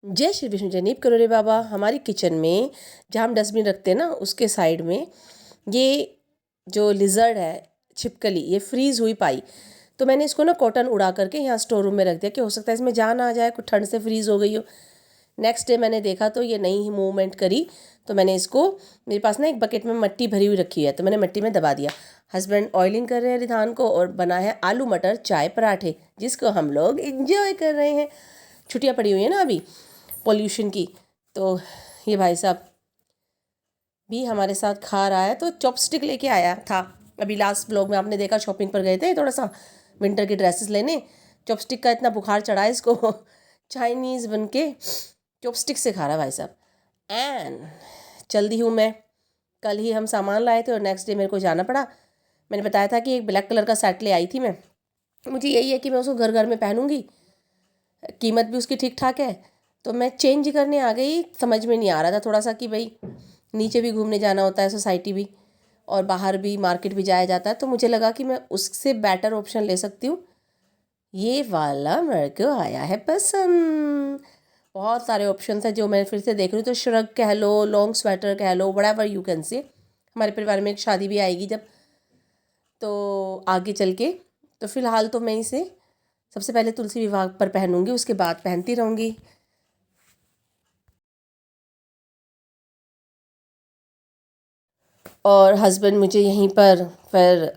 जय श्री विष्णु जय नीप करो रे बाबा। हमारी किचन में जहाँ हम डस्टबिन रखते हैं ना, उसके साइड में ये जो लिजर्ड है, छिपकली, ये फ्रीज़ हुई पाई। तो मैंने इसको ना कॉटन उड़ा करके यहाँ स्टोर रूम में रख दिया कि हो सकता है इसमें जान आ जाए, कुछ ठंड से फ्रीज़ हो गई हो। नेक्स्ट डे मैंने देखा तो ये नई ही मूवमेंट करी। तो मैंने इसको, मेरे पास ना एक बकेट में मिट्टी भरी हुई रखी है, तो मैंने मिट्टी में दबा दिया। हस्बैंड ऑयलिंग कर रहे हैं रिधान को, और बना है आलू मटर चाय पराठे, जिसको हम लोग इंजॉय कर रहे हैं। छुट्टियाँ पड़ी हुई हैं ना अभी पॉल्यूशन की, तो ये भाई साहब भी हमारे साथ खा रहा है। तो चॉपस्टिक लेके आया था। अभी लास्ट ब्लॉग में आपने देखा, शॉपिंग पर गए थे थोड़ा सा विंटर की ड्रेसेस लेने। चॉपस्टिक का इतना बुखार चढ़ा है इसको चाइनीज़ बन के चॉपस्टिक से खा रहा है भाई साहब। एंड चल दी हूँ मैं। कल ही हम सामान लाए थे और नेक्स्ट डे मेरे को जाना पड़ा। मैंने बताया था कि एक ब्लैक कलर का सेट ले आई थी मैं। मुझे यही है कि मैं उसको घर घर में पहनूंगी, कीमत भी उसकी ठीक ठाक है। तो मैं चेंज करने आ गई। समझ में नहीं आ रहा था थोड़ा सा कि भाई नीचे भी घूमने जाना होता है, सोसाइटी भी, और बाहर भी मार्केट भी जाया जाता है। तो मुझे लगा कि मैं उससे बेटर ऑप्शन ले सकती हूँ। ये वाला मेरे को आया है पसंद। बहुत सारे ऑप्शन है जो मैं फिर से देख रही हूँ। तो श्रग कह लो, लॉन्ग स्वेटर कह लो, व्हाटएवर यू कैन से। हमारे परिवार में एक शादी भी आएगी जब, तो आगे चल के। तो फिलहाल तो मैं इसे सबसे पहले तुलसी विवाह पर पहनूंगी, उसके बाद पहनती रहूँगी। और हस्बैंड मुझे यहीं पर फिर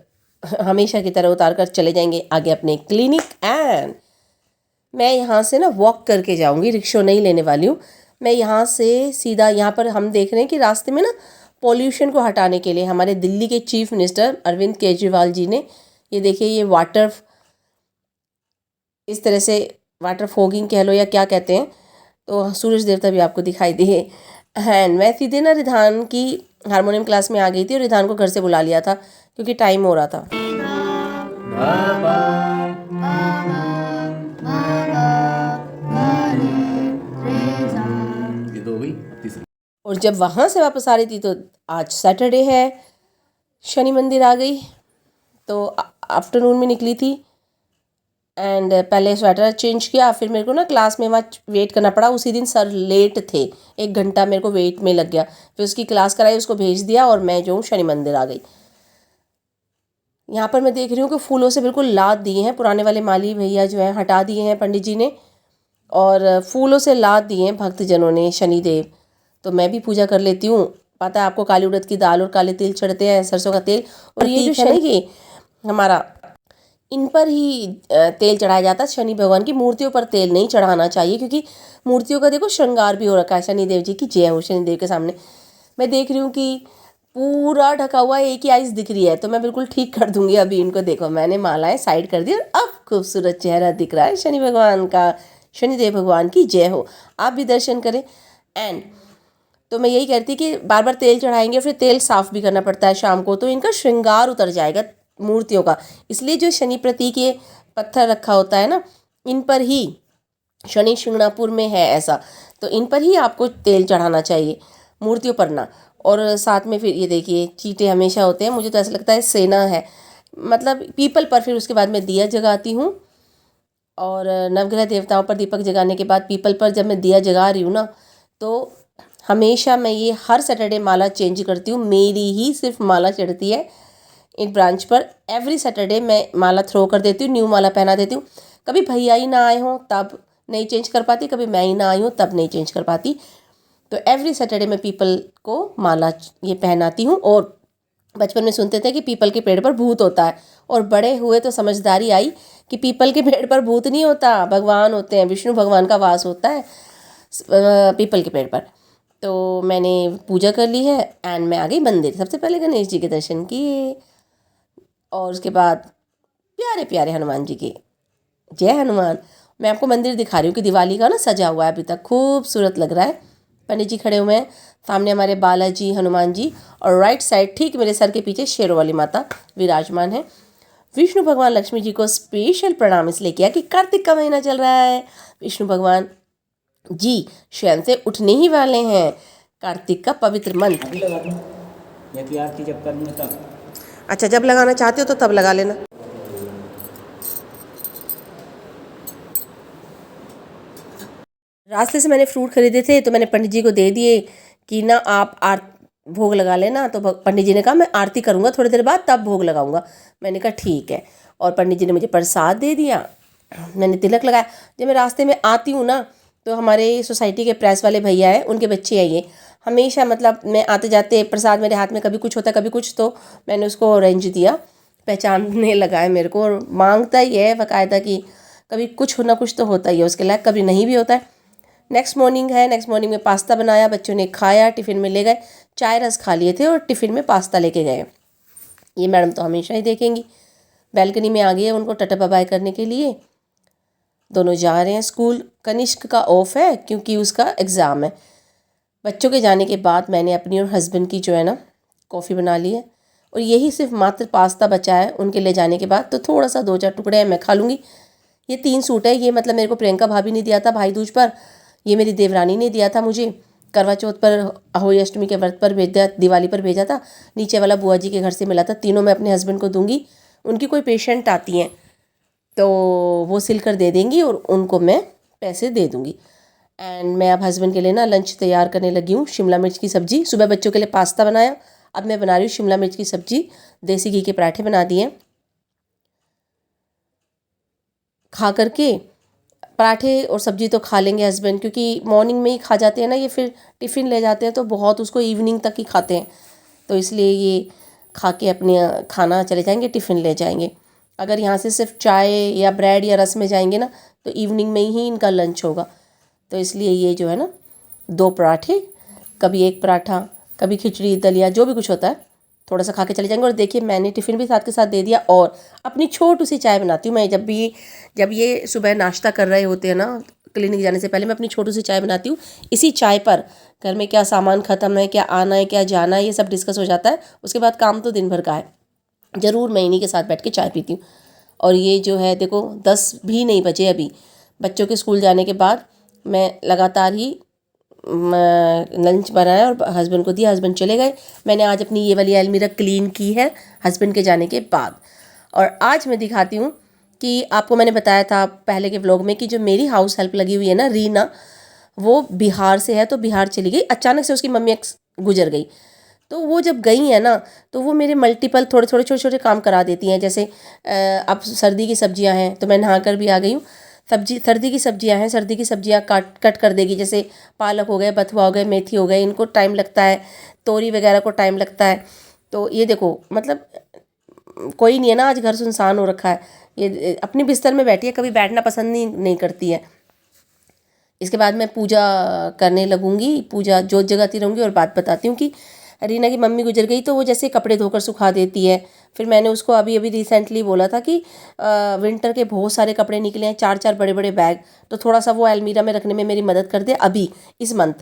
हमेशा की तरह उतार कर चले जाएंगे आगे अपने क्लिनिक। एंड मैं यहाँ से ना वॉक करके जाऊँगी, रिक्शा नहीं लेने वाली हूँ। मैं यहाँ से सीधा, यहाँ पर हम देख रहे हैं कि रास्ते में ना पॉल्यूशन को हटाने के लिए हमारे दिल्ली के चीफ मिनिस्टर अरविंद केजरीवाल जी ने, ये देखिए, ये वाटर, इस तरह से वाटर फॉगिंग कह लो या क्या कहते हैं, तो सूरज देवता भी आपको दिखाई दिए। एंड मैं सीधे ना रिधान की हारमोनियम क्लास में आ गई थी और रिधान को घर से बुला लिया था क्योंकि टाइम हो रहा था। और जब वहाँ से वापस आ रही थी तो आज सैटरडे है, शनि मंदिर आ गई, तो आफ्टरनून में निकली थी। एंड पहले स्वेटर चेंज किया, फिर मेरे को ना क्लास में वहाँ वेट करना पड़ा। उसी दिन सर लेट थे, 1 घंटा मेरे को वेट में लग गया। फिर उसकी क्लास कराई, उसको भेज दिया और मैं जो हूँ शनि मंदिर आ गई। यहाँ पर मैं देख रही हूँ कि फूलों से बिल्कुल लाद दिए हैं, पुराने वाले माली भैया जो हैं हटा दिए हैं पंडित जी ने, और फूलों से लाद दिए हैं भक्तजनों ने, शनिदेव। तो मैं भी पूजा कर लेती हूँ। पता है आपको, काली उड़द की दाल और काले तिल चढ़ते हैं, सरसों का तेल, और ये जो शनि, ये हमारा, इन पर ही तेल चढ़ाया जाता है। शनि भगवान की मूर्तियों पर तेल नहीं चढ़ाना चाहिए, क्योंकि मूर्तियों का देखो श्रृंगार भी हो रखा है। शनिदेव जी की जय हो। शनिदेव के सामने मैं देख रही हूँ कि पूरा ढका हुआ एक ही आइस दिख रही है, तो मैं बिल्कुल ठीक कर दूंगी अभी इनको। देखो, मैंने मालाएं साइड कर दी और अब खूबसूरत चेहरा दिख रहा है शनि भगवान का। शनिदेव भगवान की जय हो। आप भी दर्शन करें। एंड तो मैं यही कहती कि बार बार तेल चढ़ाएंगे, फिर तेल साफ़ भी करना पड़ता है शाम को, तो इनका श्रृंगार उतर जाएगा मूर्तियों का। इसलिए जो शनि प्रतीक ये पत्थर रखा होता है ना, इन पर ही, शनि शिंगणापुर में है ऐसा, तो इन पर ही आपको तेल चढ़ाना चाहिए, मूर्तियों पर ना। और साथ में फिर ये देखिए, चीटे हमेशा होते हैं। मुझे तो ऐसा लगता है सेना है, मतलब पीपल पर। फिर उसके बाद मैं दिया जगाती हूँ, और नवग्रह देवताओं पर दीपक जगाने के बाद पीपल पर जब मैं दिया जगा रही हूँ ना, तो हमेशा मैं ये हर सैटरडे माला चेंज करती हूँ। मेरी ही सिर्फ माला चढ़ती है एक ब्रांच पर। एवरी सैटरडे मैं माला थ्रो कर देती हूँ, न्यू माला पहना देती हूँ। कभी भैया ही ना आए हों तब नहीं चेंज कर पाती, कभी मैं ही ना आई हूँ तब नहीं चेंज कर पाती। तो एवरी सैटरडे मैं पीपल को माला ये पहनाती हूँ। और बचपन में सुनते थे कि पीपल के पेड़ पर भूत होता है, और बड़े हुए तो समझदारी आई कि पीपल के पेड़ पर भूत नहीं होता, भगवान होते हैं, विष्णु भगवान का वास होता है पीपल के पेड़ पर। तो मैंने पूजा कर ली है एंड मैं आ गई मंदिर। सबसे पहले गणेश जी के दर्शन किए, और उसके बाद प्यारे प्यारे हनुमान जी के। जय हनुमान। मैं आपको मंदिर दिखा रही हूँ कि दिवाली का ना सजा हुआ है अभी तक, खूबसूरत लग रहा है। पंडित जी खड़े हुए हैं, सामने हमारे बालाजी हनुमान जी, और राइट साइड ठीक मेरे सर के पीछे शेरों वाली माता विराजमान है। विष्णु भगवान लक्ष्मी जी को स्पेशल प्रणाम इसलिए किया कि कार्तिक का महीना चल रहा है। विष्णु भगवान जी शयन से उठने ही वाले हैं। कार्तिक का पवित्र मंत्र, यदि आरती जब करूँगा तब। अच्छा, जब लगाना चाहते हो तो तब लगा लेना। रास्ते से मैंने फ्रूट खरीदे थे तो मैंने पंडित जी को दे दिए कि ना आप भोग लगा लेना। तो पंडित जी ने कहा मैं आरती करूँगा थोड़ी देर बाद तब भोग लगाऊंगा। मैंने कहा ठीक है। और पंडित जी ने मुझे प्रसाद दे दिया, मैंने तिलक लगाया। जब मैं रास्ते में आती हूँ ना तो हमारे सोसाइटी के प्रेस वाले भैया हैं, उनके बच्चे हैं ये, हमेशा मतलब मैं आते जाते प्रसाद मेरे हाथ में कभी कुछ होता कभी कुछ, तो मैंने उसको ऑरेंज दिया, पहचानने लगा है मेरे को और मांगता ही है बाकायदा कि कभी कुछ ना कुछ तो होता ही है उसके लायक, कभी नहीं भी होता है। नेक्स्ट मॉर्निंग है, नेक्स्ट मॉर्निंग में पास्ता बनाया, बच्चों ने खाया, टिफ़िन में ले गए, चाय रस खा लिए थे और टिफ़िन में पास्ता लेके गए। ये मैडम तो हमेशा ही देखेंगी। बैल्कनी में आ गई है उनको टाटा बाय बाय करने के लिए। दोनों जा रहे हैं स्कूल। कनिष्क का ऑफ है क्योंकि उसका एग्ज़ाम है। बच्चों के जाने के बाद मैंने अपनी और हस्बैंड की जो है ना कॉफ़ी बना ली है और यही सिर्फ मात्र पास्ता बचा है उनके ले जाने के बाद, तो थोड़ा सा 2-4 टुकड़े हैं मैं खा लूँगी। ये 3 सूट है, ये मतलब मेरे को प्रियंका भाभी ने दिया था भाई दूज पर, ये मेरी देवरानी ने दिया था मुझे करवा चौथ पर, अहोई अष्टमी के व्रत पर भेजा, दिवाली पर भेजा था, नीचे वाला बुआ जी के घर से मिला था। तीनों मैं अपने हस्बैंड को दूंगी, उनकी कोई पेशेंट आती हैं तो वो सिल कर दे देंगी और उनको मैं पैसे दे दूंगी। एंड मैं अब हस्बैंड के लिए ना लंच तैयार करने लगी हूँ। शिमला मिर्च की सब्ज़ी, सुबह बच्चों के लिए पास्ता बनाया, अब मैं बना रही हूँ शिमला मिर्च की सब्ज़ी, देसी घी के पराठे बना दिए। खा करके पराठे और सब्ज़ी तो खा लेंगे हस्बैंड, क्योंकि मॉर्निंग में ही खा जाते हैं ना ये, फिर टिफ़िन ले जाते हैं तो बहुत उसको इवनिंग तक ही खाते हैं, तो इसलिए ये खा के अपने खाना चले जाएंगे, टिफ़िन ले जाएंगे। अगर यहाँ से सिर्फ चाय या ब्रेड या रस में जाएंगे ना तो इवनिंग में ही इनका लंच होगा, तो इसलिए ये जो है ना 2 पराठे, कभी 1 पराठा, कभी खिचड़ी दलिया जो भी कुछ होता है थोड़ा सा खा के चले जाएंगे। और देखिए मैंने टिफ़िन भी साथ के साथ दे दिया और अपनी छोटी सी चाय बनाती हूँ मैं, जब ये सुबह नाश्ता कर रहे होते हैं ना क्लिनिक जाने से पहले, मैं अपनी छोटी सी चाय बनाती हूँ। इसी चाय पर घर में क्या सामान ख़त्म है, क्या आना है, क्या जाना है, ये सब डिस्कस हो जाता है। उसके बाद काम तो दिन भर का है, ज़रूर मैं इन्हीं के साथ बैठ के चाय पीती हूँ। और ये जो है देखो 10 भी नहीं बजे अभी, बच्चों के स्कूल जाने के बाद मैं लगातार ही लंच बनाया और हस्बैंड को दिया, हस्बैंड चले गए। मैंने आज अपनी ये वाली अलमीरा क्लीन की है हस्बैंड के जाने के बाद। और आज मैं दिखाती हूँ कि आपको मैंने बताया था पहले के व्लॉग में कि जो मेरी हाउस हेल्प लगी हुई है ना रीना, वो बिहार से है, तो बिहार चली गई अचानक से, उसकी मम्मी गुजर गई। तो वो जब गई है ना तो वो मेरे मल्टीपल थोड़े थोड़े छोटे छोटे काम करा देती हैं। जैसे अब सर्दी की सब्जियां हैं तो मैं नहा कर भी आ गई हूँ। सर्दी की सब्जियां हैं, सर्दी की सब्जियां कट कर देगी, जैसे पालक हो गए, बथुआ हो गए, मेथी हो गए, इनको टाइम लगता है, तोरी वगैरह को टाइम लगता है। तो ये देखो मतलब कोई नहीं है ना, आज घर सुनसान हो रखा है, ये अपनी बिस्तर में बैठी है, कभी बैठना पसंद नहीं करती है। इसके बाद मैं पूजा करने लगूंगी, पूजा जोत जगाती रहूँगी। और बात बताती हूँ कि रीना की मम्मी गुजर गई तो वो जैसे कपड़े धोकर सुखा देती है। फिर मैंने उसको अभी अभी रिसेंटली बोला था कि विंटर के बहुत सारे कपड़े निकले हैं, 4-4 बड़े बड़े बैग, तो थोड़ा सा वो अलमीरा में रखने में मेरी मदद कर दे अभी इस मंथ,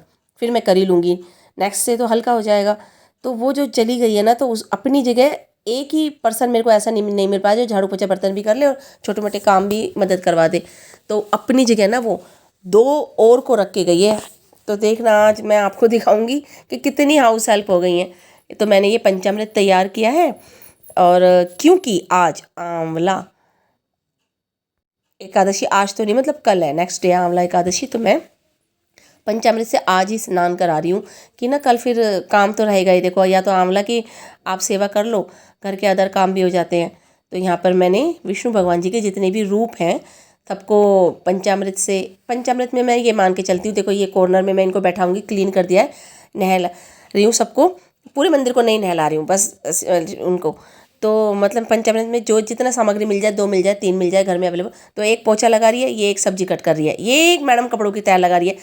फिर मैं कर ही लूँगी, नेक्स्ट से तो हल्का हो जाएगा। तो वो जो चली गई है ना तो उस अपनी जगह एक ही पर्सन मेरे को ऐसा नहीं मिल पाया जो झाड़ू पोछा बर्तन भी कर ले और छोटे मोटे काम भी मदद करवा दे। तो अपनी जगह ना वो 2 और को रख के गई है। तो देखना आज मैं आपको दिखाऊंगी कि कितनी हाउस हेल्प हो गई हैं। तो मैंने ये पंचामृत तैयार किया है और क्योंकि आज आंवला एकादशी, आज तो नहीं मतलब कल है, नेक्स्ट डे आंवला एकादशी, तो मैं पंचामृत से आज ही स्नान करा रही हूँ कि ना कल फिर काम तो रहेगा ही। देखो या तो आंवला की आप सेवा कर लो, घर के अदर काम भी हो जाते हैं। तो यहाँ पर मैंने विष्णु भगवान जी के जितने भी रूप हैं सबको पंचामृत में मैं ये मान के चलती हूँ। देखो ये कॉर्नर में मैं इनको बैठाऊंगी, क्लीन कर दिया है, नहला रही हूँ सबको, पूरे मंदिर को नहीं नहला रही हूँ, बस उनको। तो मतलब पंचामृत में जो जितना सामग्री मिल जाए, 2 मिल जाए, 3 मिल जाए घर में अवेलेबल, तो एक पोछा लगा रही है, ये एक सब्जी कट कर रही है, ये एक मैडम कपड़ों की तय लगा रही है,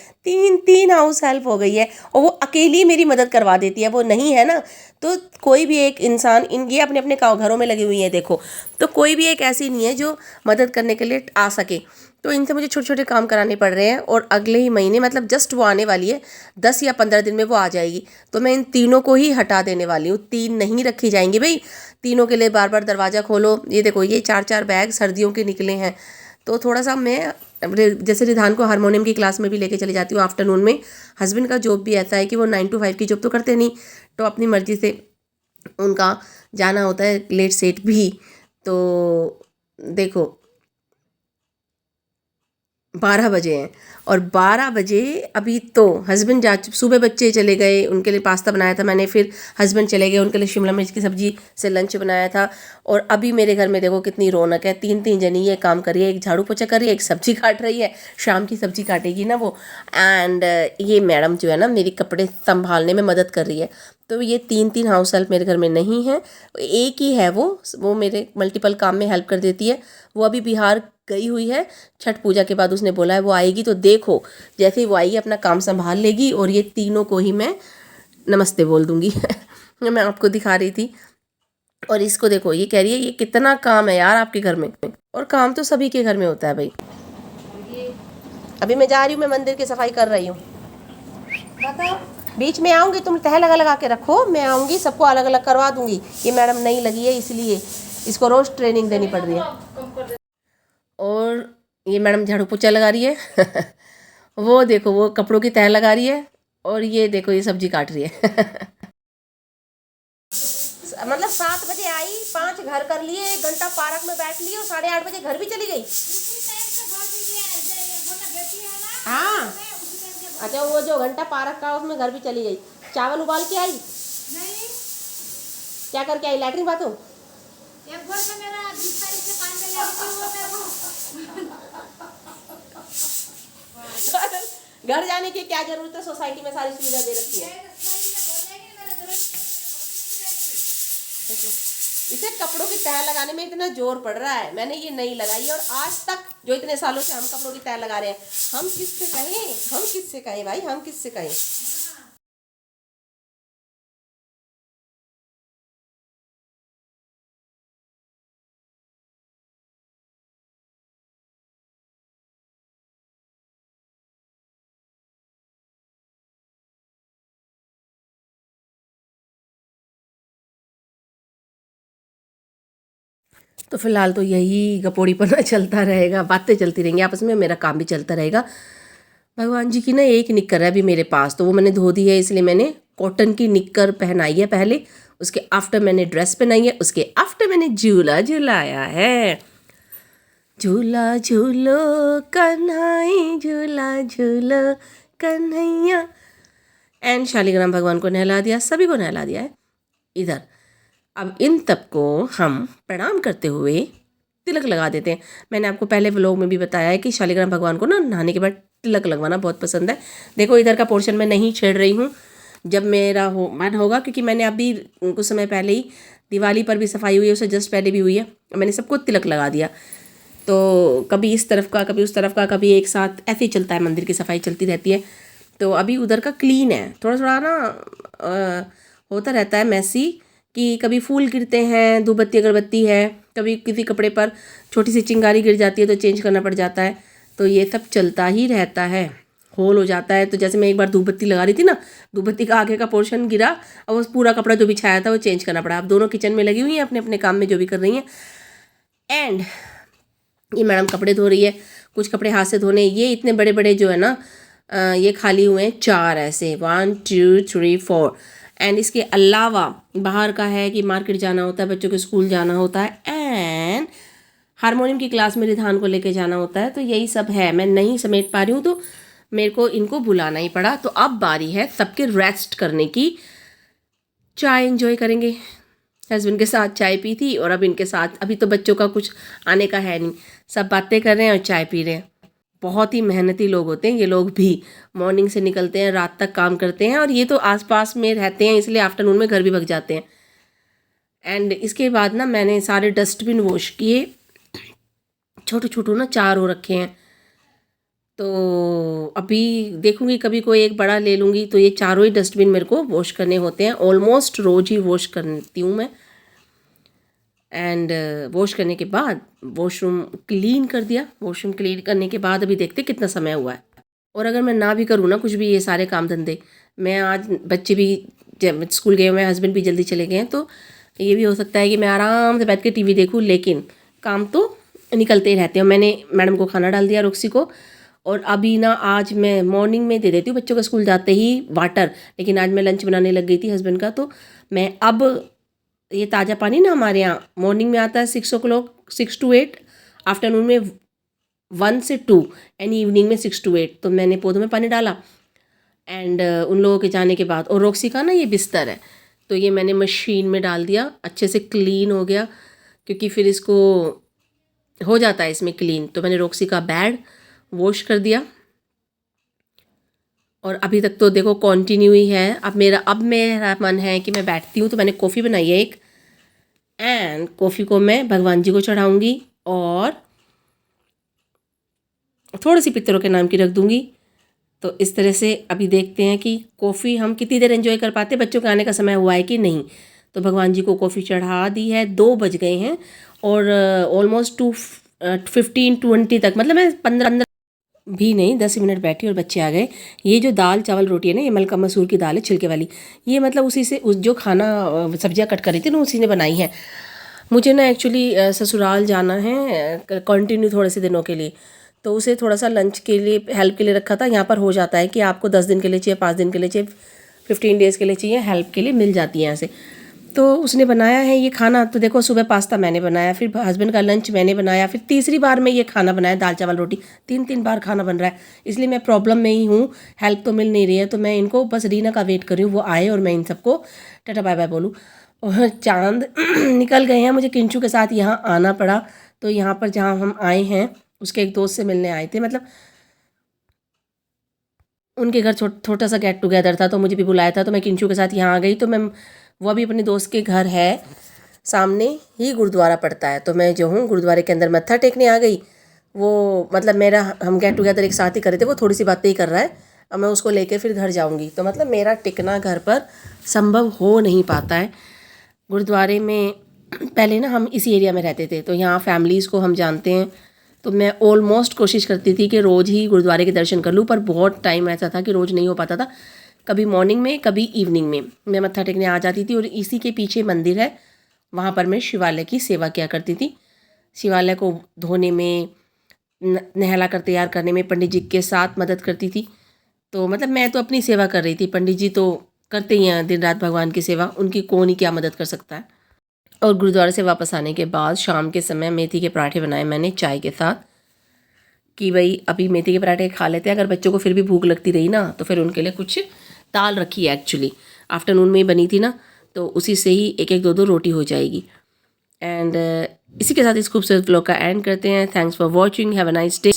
3 हाउस हेल्प हो गई है। और वो अकेली मेरी मदद करवा देती है, वो नहीं है ना तो कोई भी एक इंसान, ये अपने अपने घरों में लगी हुई है देखो, तो कोई भी एक ऐसी नहीं है जो मदद करने के लिए आ सके। तो इनसे मुझे छोटे छोटे काम कराने पड़ रहे हैं और अगले ही महीने मतलब जस्ट वो आने वाली है, 10 या 15 दिन में वो आ जाएगी। तो मैं इन तीनों को ही हटा देने वाली हूँ, 3 नहीं रखी जाएंगी भाई, तीनों के लिए बार बार दरवाज़ा खोलो। ये देखो ये 4-4 बैग सर्दियों के निकले हैं। तो थोड़ा सा मैं जैसे रिधान को हारमोनियम की क्लास में भी लेके चली जाती हूँ आफ्टरनून में। हस्बैंड का जॉब भी ऐसा है कि वो 9 to 5 की जॉब तो करते नहीं, तो अपनी मर्जी से उनका जाना होता है लेट सेट भी। तो देखो 12 बजे हैं और 12 बजे अभी तो हस्बैंड सुबह बच्चे चले गए, उनके लिए पास्ता बनाया था मैंने, फिर हस्बैंड चले गए, उनके लिए शिमला मिर्च की सब्ज़ी से लंच बनाया था। और अभी मेरे घर में देखो कितनी रौनक है, 3 जनी ये काम कर रही है, एक झाड़ू पोछा कर रही है, एक सब्ज़ी काट रही है, शाम की सब्ज़ी काटेगी ना वो। एंड ये मैडम जो है ना मेरी कपड़े संभालने में मदद कर रही है। तो ये 3 हाउस हेल्प मेरे घर में नहीं है, एक ही है वो मेरे मल्टीपल काम में हेल्प कर देती है। वो अभी बिहार गई हुई है, छठ पूजा के बाद उसने बोला है वो आएगी, तो देखो जैसे ही वो आएगी अपना काम संभाल लेगी और ये तीनों को ही मैं नमस्ते बोल दूंगी। मैं आपको दिखा रही थी। और इसको देखो, ये कह रही है ये कितना काम है यार आपके घर में, और काम तो सभी के घर में होता है भाई। अभी मैं जा रही हूँ, मैं मंदिर की सफाई कर रही हूँ। बीच में आऊँगी, तुम तह लगा के रखो, मैं आऊँगी सबको अलग अलग करवा दूँगी। ये मैडम नई लगी है इसलिए इसको रोज़ ट्रेनिंग देनी पड़ रही है। और ये मैडम झाड़ू पोछा लगा रही है। वो देखो वो कपड़ों की तह लगा रही है, और ये देखो ये सब्जी काट रही है। मतलब 7 बजे आई, 5 घर कर लिए, 1 घंटा पार्क में बैठ ली और 8:30 बजे घर भी चली गई। हाँ अच्छा, वो जो घंटा पार्क का उसमें घर भी चली गई। चावल उबाल के आई, क्या करके आई, लैट्रिन बाथरूम। घर जाने की क्या जरूरत है, सोसाइटी में सारी सुविधा दे रखी है। इसे कपड़ों की तह लगाने में इतना जोर पड़ रहा है, मैंने ये नहीं लगाई। और आज तक जो इतने सालों से हम कपड़ों की तह लगा रहे हैं, हम किससे कहें भाई, हम किससे कहें। तो फिलहाल तो यही गपोड़ीपना चलता रहेगा, बातें चलती रहेंगी आपस में, मेरा काम भी चलता रहेगा। भगवान जी की ना एक निक्कर है अभी मेरे पास, तो वो मैंने धो दी है, इसलिए मैंने कॉटन की निक्कर पहनाई है पहले, उसके आफ्टर मैंने ड्रेस पहनाई है, उसके आफ्टर मैंने झूला झुलाया है। झूला झूलो कन्हई, झूला झूलो कन्हैया। एंड शालिग्राम भगवान को नहला दिया, सभी को नहला दिया है। इधर अब इन तब को हम प्रणाम करते हुए तिलक लगा देते हैं। मैंने आपको पहले व्लॉग में भी बताया है कि शालिग्राम भगवान को ना नहाने के बाद तिलक लगवाना बहुत पसंद है। देखो इधर का पोर्शन मैं नहीं छेड़ रही हूँ, जब मेरा मन होगा, क्योंकि मैंने अभी कुछ समय पहले ही दिवाली पर भी सफाई हुई है, उससे जस्ट पहले भी हुई है, मैंने सबको तिलक लगा दिया। तो कभी इस तरफ का, कभी उस तरफ का, कभी एक साथ, ऐसे ही चलता है, मंदिर की सफाई चलती रहती है। तो अभी उधर का क्लीन है, थोड़ा थोड़ा ना होता रहता है मैसी, कि कभी फूल गिरते हैं, धूपबत्ती अगरबत्ती है, कभी किसी कपड़े पर छोटी सी चिंगारी गिर जाती है तो चेंज करना पड़ जाता है। तो ये सब चलता ही रहता है, होल हो जाता है। तो जैसे मैं एक बार धूपबत्ती लगा रही थी ना, धूपबत्ती का आगे का पोर्शन गिरा, और वो पूरा कपड़ा जो बिछाया था वो चेंज करना पड़ा। अब दोनों किचन में लगी हुई हैं अपने अपने काम में जो भी कर रही हैं। एंड ये मैडम कपड़े धो रही है, कुछ कपड़े हाथ से धोने, ये इतने बड़े बड़े जो है ना, ये खाली हुए हैं 4 ऐसे, 1 2 3 4। एंड इसके अलावा बाहर का है कि मार्केट जाना होता है, बच्चों के स्कूल जाना होता है, एंड हारमोनियम की क्लास में रिधान को लेके जाना होता है। तो यही सब है, मैं नहीं समेट पा रही हूँ, तो मेरे को इनको बुलाना ही पड़ा। तो अब बारी है सबके रेस्ट करने की, चाय एंजॉय करेंगे। हस्बैंड के साथ चाय पी थी, और अब इनके साथ, अभी तो बच्चों का कुछ आने का है नहीं, सब बातें कर रहे हैं और चाय पी रहे हैं। बहुत ही मेहनती लोग होते हैं ये लोग भी, मॉर्निंग से निकलते हैं, रात तक काम करते हैं, और ये तो आसपास में रहते हैं इसलिए आफ्टरनून में घर भी भग जाते हैं। एंड इसके बाद ना मैंने सारे डस्टबिन वॉश किए, छोटे छोटे ना 4 हो रखे हैं, तो अभी देखूंगी कभी कोई एक बड़ा ले लूँगी। तो ये चारों ही डस्टबिन मेरे को वॉश करने होते हैं, ऑलमोस्ट रोज़ ही वॉश करती हूँ मैं। एंड वॉश करने के बाद वॉशरूम क्लीन कर दिया। वॉशरूम क्लीन करने के बाद अभी देखते कितना समय हुआ है। और अगर मैं ना भी करूँ ना कुछ भी, ये सारे काम धंधे, मैं आज बच्चे भी जब स्कूल गए हुए हैं, हस्बैंड भी जल्दी चले गए हैं, तो ये भी हो सकता है कि मैं आराम से बैठ के टीवी देखूँ, लेकिन काम तो निकलते ही रहते हैं। मैंने मैडम को खाना डाल दिया, रोक्सी को, और अभी ना आज मैं मॉर्निंग में दे देती हूँ बच्चों का स्कूल जाते ही वाटर, लेकिन आज मैं लंच बनाने लग गई थी हस्बैंड का। तो मैं अब ये ताज़ा पानी ना हमारे यहाँ मॉर्निंग में आता है 6 o'clock 6 to 8, आफ्टरनून में 1 से 2 एंड इवनिंग में 6 to 8। तो मैंने पौधों में पानी डाला एंड उन लोगों के जाने के बाद, और रॉक्सी का ना ये बिस्तर है तो ये मैंने मशीन में डाल दिया, अच्छे से क्लीन हो गया, क्योंकि फिर इसको हो जाता है इसमें क्लीन। तो मैंने रॉक्सी का बेड वॉश कर दिया और अभी तक तो देखो कंटिन्यू ही है। अब मेरा मन है कि मैं बैठती हूँ, तो मैंने कॉफ़ी बनाई है एक, एंड कॉफ़ी को मैं भगवान जी को चढ़ाऊँगी और थोड़ी सी पितरों के नाम की रख दूँगी। तो इस तरह से अभी देखते हैं कि कॉफ़ी हम कितनी देर एंजॉय कर पाते, बच्चों के आने का समय हुआ है कि नहीं। तो भगवान जी को कॉफ़ी चढ़ा दी है, 2 बज गए हैं और ऑलमोस्ट 15-20 तक, मतलब मैं 15 भी नहीं 10 मिनट बैठी और बच्चे आ गए। ये जो दाल चावल रोटी है ना, ये मलका मसूर की दाल है छिलके वाली, ये मतलब उसी से उस जो खाना सब्जियां कट कर रही थी ना, उसी ने बनाई है। मुझे ना एक्चुअली ससुराल जाना है कंटिन्यू थोड़े से दिनों के लिए, तो उसे थोड़ा सा लंच के लिए हेल्प के लिए रखा था। यहाँ पर हो जाता है कि आपको 10 दिन के लिए चाहिए, 5 दिन के लिए चाहिए, 15 डेज़ के लिए चाहिए, हेल्प के लिए मिल जाती है यहाँ से। तो उसने बनाया है ये खाना। तो देखो सुबह पास्ता मैंने बनाया, फिर हस्बैंड का लंच मैंने बनाया, फिर तीसरी बार मैं ये खाना बनाया दाल चावल रोटी, 3 बार खाना बन रहा है। इसलिए मैं प्रॉब्लम में ही हूँ, हेल्प तो मिल नहीं रही है। तो मैं इनको बस रीना का वेट कर रही हूँ, वो आए और मैं इन सबको टाटा बाय बाय बोलूँ। और चांद निकल गए हैं, मुझे किंचू के साथ यहाँ आना पड़ा। तो यहाँ पर जहाँ हम आए हैं उसके एक दोस्त से मिलने आए थे, मतलब उनके घर छोटा सा गेट टुगेदर था, तो मुझे भी बुलाया था। तो मैं किंचू के साथ यहाँ आ गई। तो मैं वो भी अपने दोस्त के घर है, सामने ही गुरुद्वारा पड़ता है। तो मैं जो हूँ गुरुद्वारे के अंदर मत्था टेकने आ गई। वो मतलब मेरा हम गेट टुगेदर एक साथ ही कर रहे थे, वो थोड़ी सी बातें ही कर रहा है। अब मैं उसको लेकर फिर घर जाऊँगी। तो मतलब मेरा टिकना घर पर संभव हो नहीं पाता है। गुरुद्वारे में पहले ना हम इसी एरिया में रहते थे, तो यहाँ फैमिलीज़ को हम जानते हैं। तो मैं ऑलमोस्ट कोशिश करती थी कि रोज़ ही गुरुद्वारे के दर्शन कर लूँ, पर बहुत टाइम ऐसा था कि रोज़ नहीं हो पाता था। कभी मॉर्निंग में, कभी इवनिंग में मैं मत्था टेकने आ जाती थी। और इसी के पीछे मंदिर है, वहाँ पर मैं शिवालय की सेवा किया करती थी। शिवालय को धोने में, नहला कर तैयार करने में पंडित जी के साथ मदद करती थी। तो मतलब मैं तो अपनी सेवा कर रही थी, पंडित जी तो करते ही हैं दिन रात भगवान की सेवा, उनकी कौन ही क्या मदद कर सकता है। और गुरुद्वारे से वापस आने के बाद शाम के समय मेथी के पराठे बनाए मैंने चाय के साथ, कि भाई अभी मेथी के पराठे खा लेते हैं। अगर बच्चों को फिर भी भूख लगती रही ना, तो फिर उनके लिए कुछ दाल रखी है एक्चुअली, आफ्टरनून में ही बनी थी ना, तो उसी से ही 1-1 2-2 रोटी हो जाएगी। एंड इसी के साथ इस खूबसूरत व्लॉग का एंड करते हैं। Thanks for watching, have a nice day.